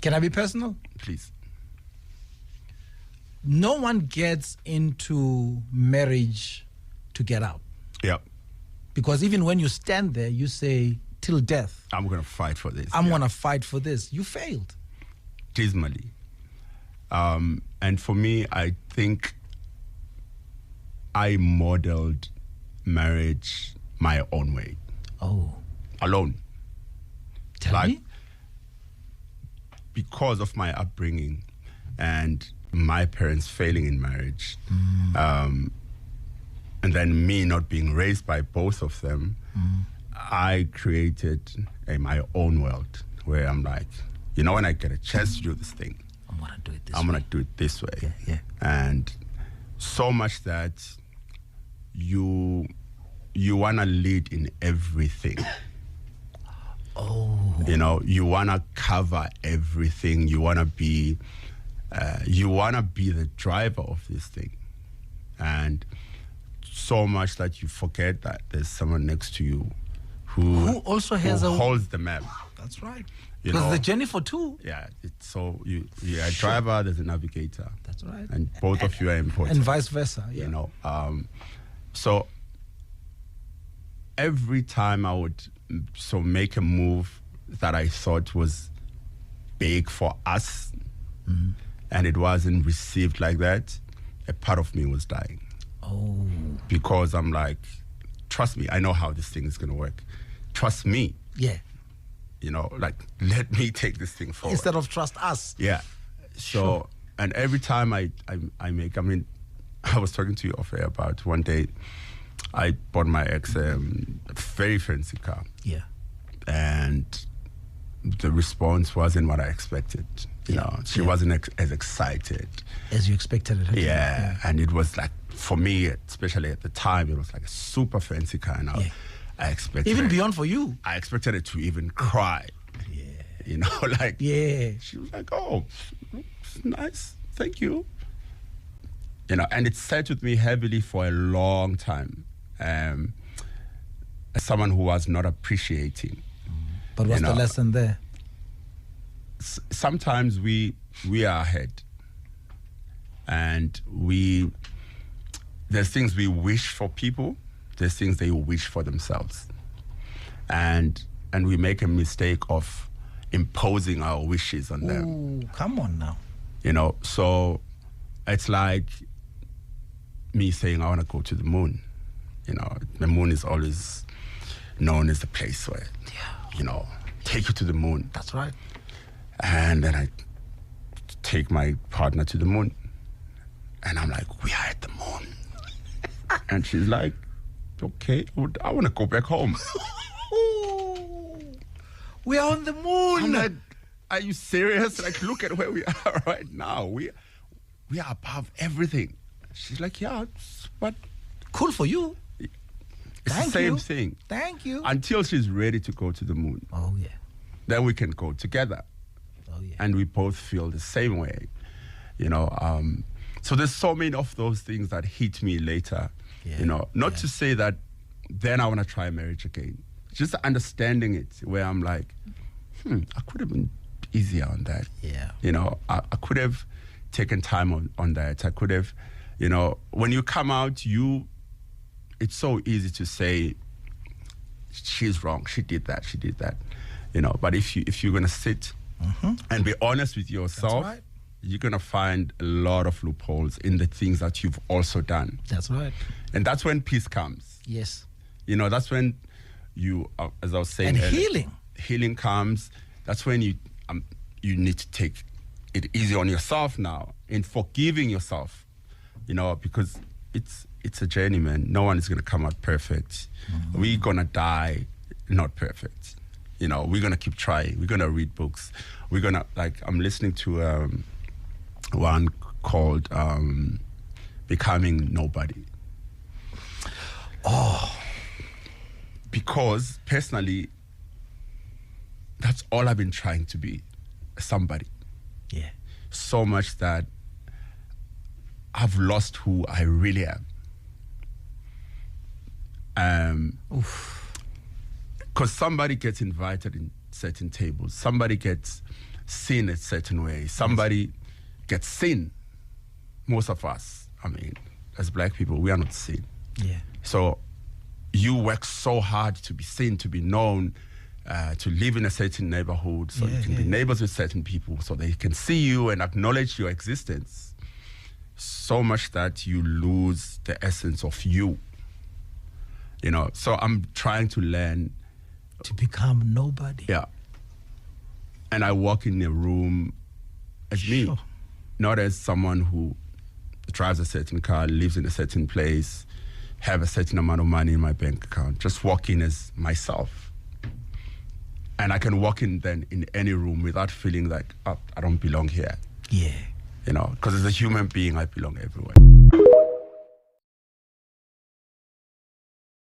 Can I be personal? Please. No one gets into marriage to get out. Yeah. Because even when you stand there, you say, till death, I'm going to fight for this. I'm going to fight for this. You failed. Dismally. And for me, I think I modeled marriage my own way. Oh. Alone. Tell me. Because of my upbringing and my parents failing in marriage, and then me not being raised by both of them, I created my own world where I'm like, when I get a chance to do this thing, I'm going to do it this I'm way. going to do it this way. Yeah. And so much that you want to lead in everything. Oh. You want to cover everything. You want to be the driver of this thing. And so much that you forget that there's someone next to you who also has holds the map. That's right. Because the journey for two. Yeah. You're a driver, there's a navigator. That's right. And both of you are important. And vice versa. Yeah. So every time I would make a move that I thought was big for us, and it wasn't received like that, a part of me was dying. Oh. Because I'm like, trust me, I know how this thing is going to work. Trust me. Yeah. Let me take this thing forward. Instead of trust us. Yeah. So, and every time I was talking to you off air about one day, I bought my ex a very fancy car. Yeah. And the response wasn't what I expected. She wasn't as excited. As you expected it. Yeah. And it was like, for me, especially at the time, it was like a super fancy car. And I expected even beyond for you. I expected it to even cry. Yeah. Yeah. She was like, oh, it's nice. Thank you. And it sat with me heavily for a long time. As someone who was not appreciating. But what's the lesson there? Sometimes we are ahead. And there's things we wish for people. There's things they wish for themselves. And we make a mistake of imposing our wishes on them. Ooh, come on now. So it's like me saying I want to go to the moon. The moon is always known as the place where, take you to the moon. That's right. And then I take my partner to the moon. And I'm like, we are at the moon. And she's like, okay, I want to go back home. We are on the moon. I'm like, are you serious? Like, look at where we are right now. We are above everything. She's like, yeah, but cool for you. It's the same thing. Thank you. Until she's ready to go to the moon. Oh, yeah. Then we can go together. Oh, yeah. And we both feel the same way. So there's so many of those things that hit me later. Yeah. Not to say that then I want to try marriage again. Just understanding it where I'm like, I could have been easier on that. Yeah. I could have taken time on that. I could have, when you come out, it's so easy to say, she's wrong, she did that. But if you're going to sit and be honest with yourself, that's right. You're going to find a lot of loopholes in the things that you've also done. That's right. And that's when peace comes. Yes. That's when you, as I was saying, and healing comes. That's when you need to take it easy on yourself now in forgiving yourself, because it's a journey, man. No one is going to come out perfect. We're going to die not perfect. We're going to keep trying. We're going to read books. We're going to, I'm listening to one called Becoming Nobody. Oh. Because personally, that's all I've been trying to be, somebody. Yeah. So much that I've lost who I really am. Because somebody gets invited in certain tables. Somebody gets seen a certain way. Somebody gets seen. Most of us, I mean, as black people, we are not seen. Yeah. So you work so hard to be seen, to be known, to live in a certain neighborhood, so you can be neighbors with certain people, so they can see you and acknowledge your existence. So much that you lose the essence of you. You know, so I'm trying to learn to become nobody. Yeah. And I walk in a room as me, not as someone who drives a certain car, lives in a certain place, have a certain amount of money in my bank account. Just walk in as myself. And I can walk in then in any room without feeling like, oh, I don't belong here. Yeah. You know, because as a human being, I belong everywhere.